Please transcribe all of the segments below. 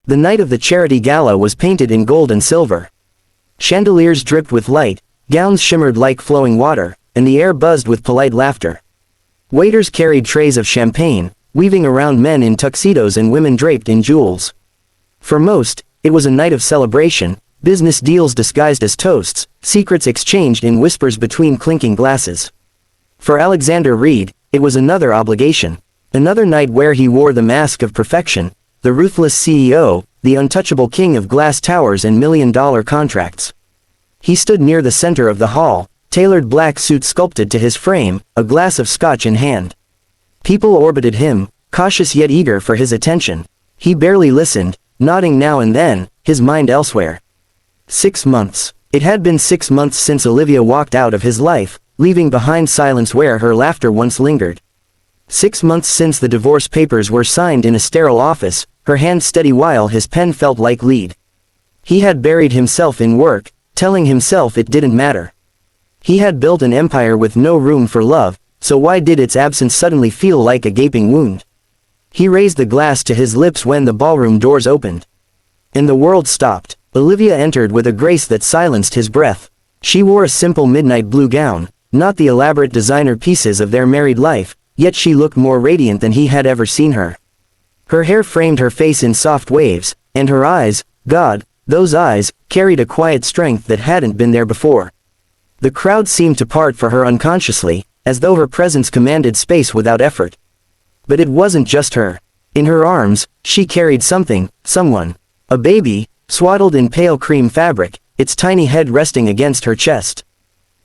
The night of the charity gala was painted in gold and silver. Chandeliers dripped with light, gowns shimmered like flowing water, and the air buzzed with polite laughter. Waiters carried trays of champagne, weaving around men in tuxedos and women draped in jewels. For most, it was a night of celebration, business deals disguised as toasts, secrets exchanged in whispers between clinking glasses. For Alexander Reed, it was another obligation. Another night where he wore the mask of perfection, the ruthless CEO, the untouchable king of glass towers and million-dollar contracts. He stood near the center of the hall, tailored black suit sculpted to his frame, a glass of scotch in hand. People orbited him, cautious yet eager for his attention. He barely listened, nodding now and then, his mind elsewhere. 6 months. It had been 6 months since Olivia walked out of his life, leaving behind silence where her laughter once lingered. 6 months since the divorce papers were signed in a sterile office, her hand steady while his pen felt like lead. He had buried himself in work, telling himself it didn't matter. He had built an empire with no room for love, so why did its absence suddenly feel like a gaping wound? He raised the glass to his lips when the ballroom doors opened. And the world stopped. Olivia entered with a grace that silenced his breath. She wore a simple midnight blue gown, not the elaborate designer pieces of their married life, yet she looked more radiant than he had ever seen her. Her hair framed her face in soft waves, and her eyes, God, those eyes, carried a quiet strength that hadn't been there before. The crowd seemed to part for her unconsciously, as though her presence commanded space without effort. But it wasn't just her. In her arms, she carried something, someone. A baby, swaddled in pale cream fabric, its tiny head resting against her chest.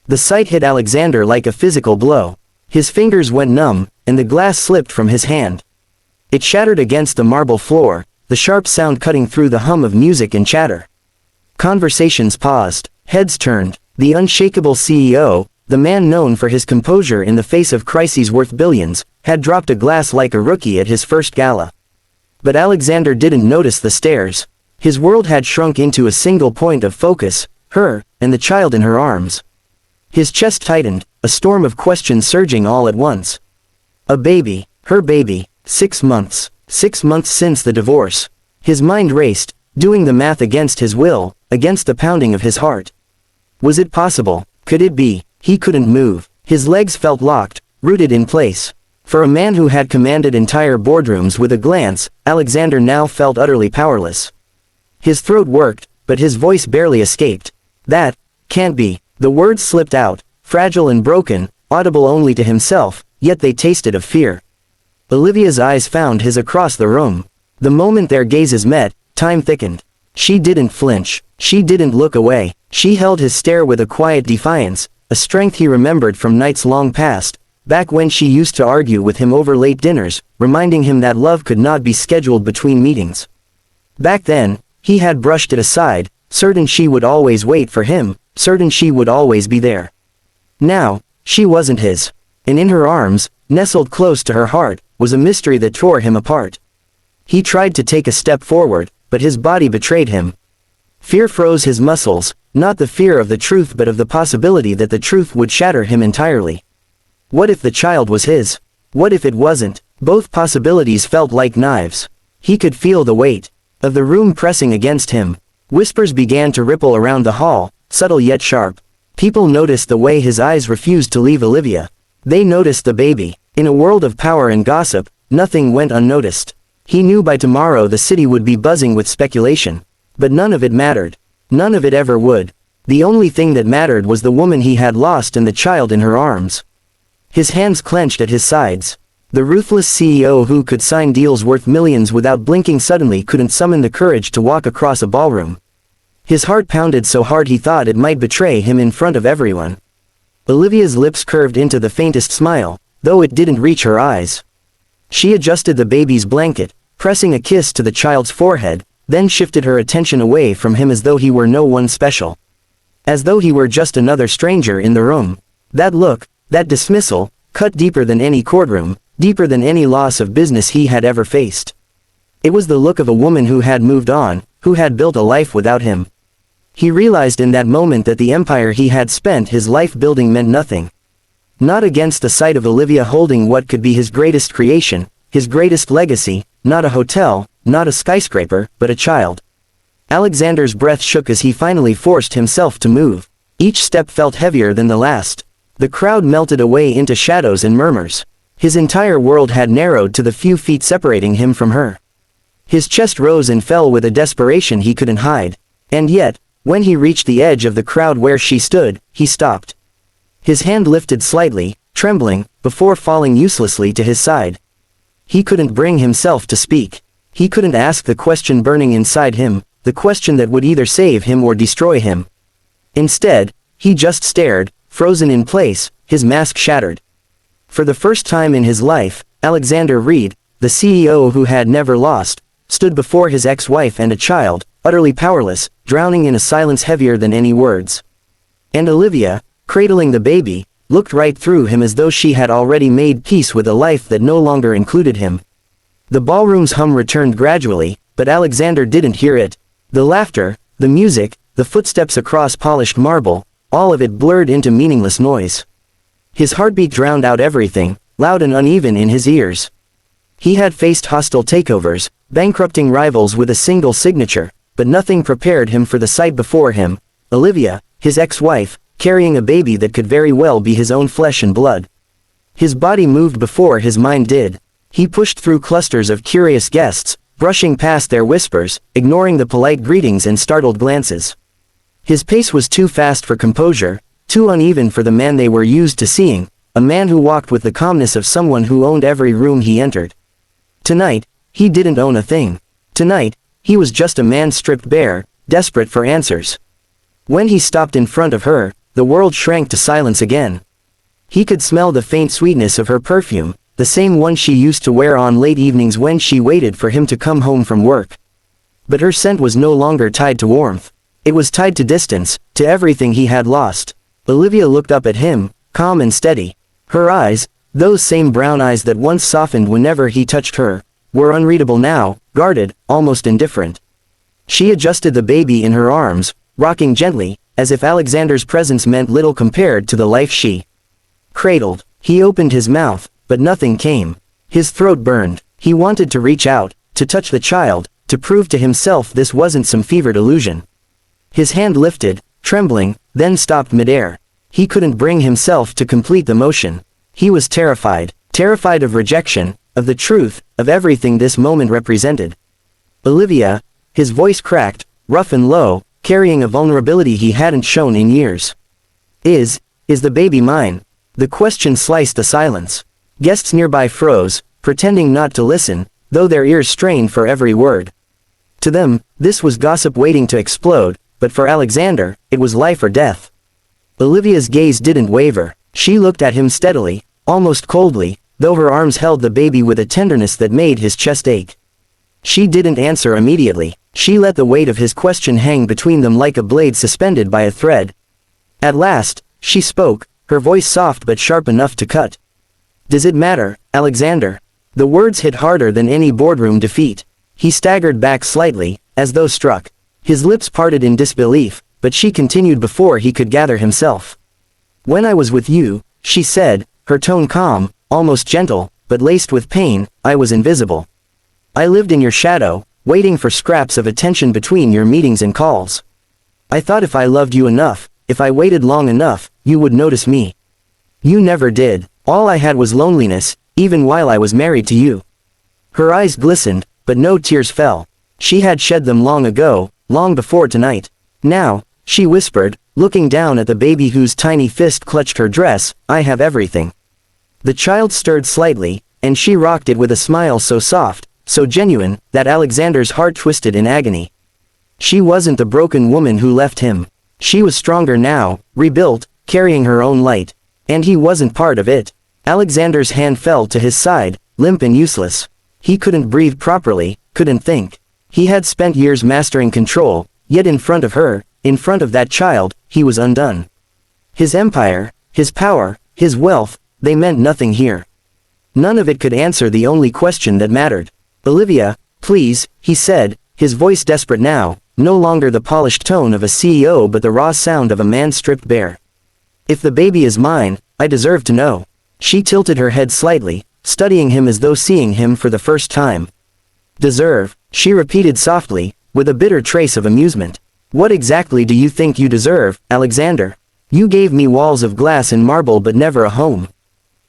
The sight hit Alexander like a physical blow. His fingers went numb, and the glass slipped from his hand. It shattered against the marble floor, the sharp sound cutting through the hum of music and chatter. Conversations paused, heads turned. The unshakable CEO, the man known for his composure in the face of crises worth billions, had dropped a glass like a rookie at his first gala. But Alexander didn't notice the stares. His world had shrunk into a single point of focus, her, and the child in her arms. His chest tightened, a storm of questions surging all at once. A baby, her baby, 6 months, 6 months since the divorce. His mind raced, doing the math against his will, against the pounding of his heart. Was it possible? Could it be? He couldn't move. His legs felt locked, rooted in place. For a man who had commanded entire boardrooms with a glance, Alexander now felt utterly powerless. His throat worked, but his voice barely escaped. That can't be. The words slipped out, fragile and broken, audible only to himself, yet they tasted of fear. Olivia's eyes found his across the room. The moment their gazes met, time thickened. She didn't flinch. She didn't look away. She held his stare with a quiet defiance, a strength he remembered from nights long past, back when she used to argue with him over late dinners, reminding him that love could not be scheduled between meetings. Back then, he had brushed it aside, certain she would always wait for him, certain she would always be there. Now, she wasn't his. And in her arms, nestled close to her heart, was a mystery that tore him apart. He tried to take a step forward, but his body betrayed him. Fear froze his muscles, not the fear of the truth but of the possibility that the truth would shatter him entirely. What if the child was his? What if it wasn't? Both possibilities felt like knives. He could feel the weight of the room pressing against him. Whispers began to ripple around the hall, subtle yet sharp. People noticed the way his eyes refused to leave Olivia. They noticed the baby. In a world of power and gossip, nothing went unnoticed. He knew by tomorrow the city would be buzzing with speculation. But none of it mattered. None of it ever would. The only thing that mattered was the woman he had lost and the child in her arms. His hands clenched at his sides. The ruthless CEO who could sign deals worth millions without blinking suddenly couldn't summon the courage to walk across a ballroom. His heart pounded so hard he thought it might betray him in front of everyone. Olivia's lips curved into the faintest smile, though it didn't reach her eyes. She adjusted the baby's blanket, pressing a kiss to the child's forehead, then shifted her attention away from him as though he were no one special. As though he were just another stranger in the room. That look, that dismissal, cut deeper than any courtroom, deeper than any loss of business he had ever faced. It was the look of a woman who had moved on, who had built a life without him. He realized in that moment that the empire he had spent his life building meant nothing. Not against the sight of Olivia holding what could be his greatest creation, his greatest legacy, not a hotel, not a skyscraper, but a child. Alexander's breath shook as he finally forced himself to move. Each step felt heavier than the last. The crowd melted away into shadows and murmurs. His entire world had narrowed to the few feet separating him from her. His chest rose and fell with a desperation he couldn't hide. And yet, when he reached the edge of the crowd where she stood, he stopped. His hand lifted slightly, trembling, before falling uselessly to his side. He couldn't bring himself to speak. He couldn't ask the question burning inside him, the question that would either save him or destroy him. Instead, he just stared, frozen in place, his mask shattered. For the first time in his life, Alexander Reed, the CEO who had never lost, stood before his ex-wife and a child, utterly powerless, drowning in a silence heavier than any words. And Olivia, cradling the baby, looked right through him as though she had already made peace with a life that no longer included him. The ballroom's hum returned gradually, but Alexander didn't hear it. The laughter, the music, the footsteps across polished marble, all of it blurred into meaningless noise. His heartbeat drowned out everything, loud and uneven in his ears. He had faced hostile takeovers, bankrupting rivals with a single signature, but nothing prepared him for the sight before him, Olivia, his ex-wife, carrying a baby that could very well be his own flesh and blood. His body moved before his mind did. He pushed through clusters of curious guests, brushing past their whispers, ignoring the polite greetings and startled glances. His pace was too fast for composure, too uneven for the man they were used to seeing, a man who walked with the calmness of someone who owned every room he entered. Tonight, he didn't own a thing. Tonight, he was just a man stripped bare, desperate for answers. When he stopped in front of her, the world shrank to silence again. He could smell the faint sweetness of her perfume, the same one she used to wear on late evenings when she waited for him to come home from work. But her scent was no longer tied to warmth. It was tied to distance, to everything he had lost. Olivia looked up at him, calm and steady. Her eyes, those same brown eyes that once softened whenever he touched her, were unreadable now, guarded, almost indifferent. She adjusted the baby in her arms, rocking gently, as if Alexander's presence meant little compared to the life she cradled. He opened his mouth, but nothing came. His throat burned. He wanted to reach out, to touch the child, to prove to himself this wasn't some fevered illusion. His hand lifted, trembling, then stopped midair. He couldn't bring himself to complete the motion. He was terrified of rejection, of the truth, of everything this moment represented. Olivia, his voice cracked, rough and low, carrying a vulnerability he hadn't shown in years. Is the baby mine? The question sliced the silence. Guests nearby froze, pretending not to listen, though their ears strained for every word. To them, this was gossip waiting to explode, but for Alexander, it was life or death. Olivia's gaze didn't waver. She looked at him steadily, almost coldly, though her arms held the baby with a tenderness that made his chest ache. She didn't answer immediately. She let the weight of his question hang between them like a blade suspended by a thread. At last, she spoke, her voice soft but sharp enough to cut. "Does it matter, Alexander?" The words hit harder than any boardroom defeat. He staggered back slightly, as though struck. His lips parted in disbelief, but she continued before he could gather himself. "When I was with you," she said, her tone calm, almost gentle, but laced with pain, "I was invisible. I lived in your shadow, waiting for scraps of attention between your meetings and calls. I thought if I loved you enough, if I waited long enough, you would notice me. You never did. All I had was loneliness, even while I was married to you." Her eyes glistened, but no tears fell. She had shed them long ago, long before tonight. "Now," she whispered, looking down at the baby whose tiny fist clutched her dress, "I have everything." The child stirred slightly, and she rocked it with a smile so soft, so genuine, that Alexander's heart twisted in agony. She wasn't the broken woman who left him. She was stronger now, rebuilt, carrying her own light. And he wasn't part of it. Alexander's hand fell to his side, limp and useless. He couldn't breathe properly, couldn't think. He had spent years mastering control, yet in front of her, in front of that child, he was undone. His empire, his power, his wealth, they meant nothing here. None of it could answer the only question that mattered. "Olivia, please," he said, his voice desperate now, no longer the polished tone of a CEO but the raw sound of a man stripped bare. "If the baby is mine, I deserve to know." She tilted her head slightly, studying him as though seeing him for the first time. "Deserve? She repeated softly, with a bitter trace of amusement. What exactly do you think you deserve, Alexander? You gave me walls of glass and marble but never a home.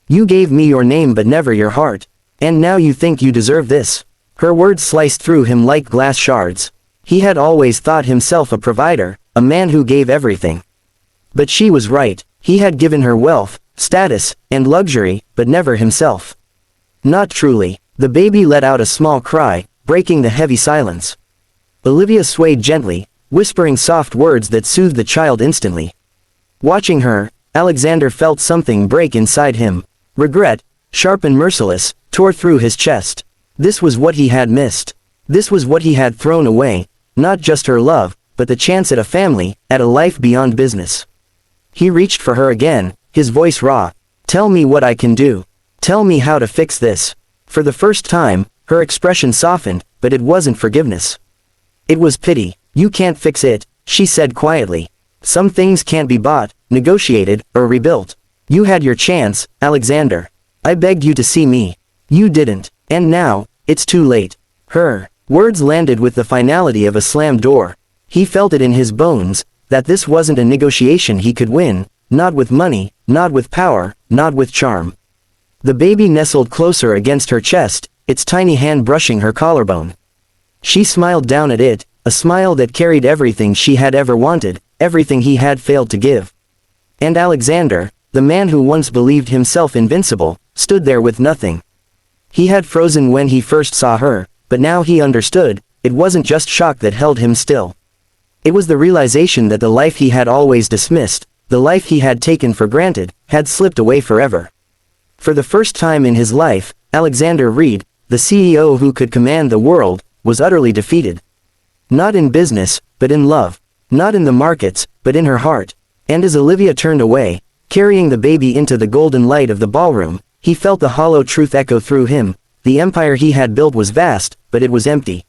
You gave me your name but never your heart. And now you think you deserve this. Her words sliced through him like glass shards. He had always thought himself a provider, a man who gave everything. But she was right, he had given her wealth, status, and luxury, but never himself. Not truly. The baby let out a small cry, breaking the heavy silence. Olivia swayed gently, whispering soft words that soothed the child instantly. Watching her, Alexander felt something break inside him. Regret, sharp and merciless, tore through his chest. This was what he had missed. This was what he had thrown away, not just her love, but the chance at a family, at a life beyond business. He reached for her again, his voice raw. Tell me what I can do. Tell me how to fix this. For the first time, her expression softened, but it wasn't forgiveness. It was pity. You can't fix it, she said quietly. Some things can't be bought, negotiated, or rebuilt. You had your chance, Alexander. I begged you to see me. You didn't. And now, it's too late. Her words landed with the finality of a slammed door. He felt it in his bones, that this wasn't a negotiation he could win, not with money, not with power, not with charm. The baby nestled closer against her chest, its tiny hand brushing her collarbone. She smiled down at it, a smile that carried everything she had ever wanted, everything he had failed to give. And Alexander, the man who once believed himself invincible, stood there with nothing. He had frozen when he first saw her, but now he understood, it wasn't just shock that held him still. It was the realization that the life he had always dismissed, the life he had taken for granted, had slipped away forever. For the first time in his life, Alexander Reed, the CEO who could command the world, was utterly defeated. Not in business, but in love. Not in the markets, but in her heart. And as Olivia turned away, carrying the baby into the golden light of the ballroom, he felt the hollow truth echo through him. The empire he had built was vast, but it was empty.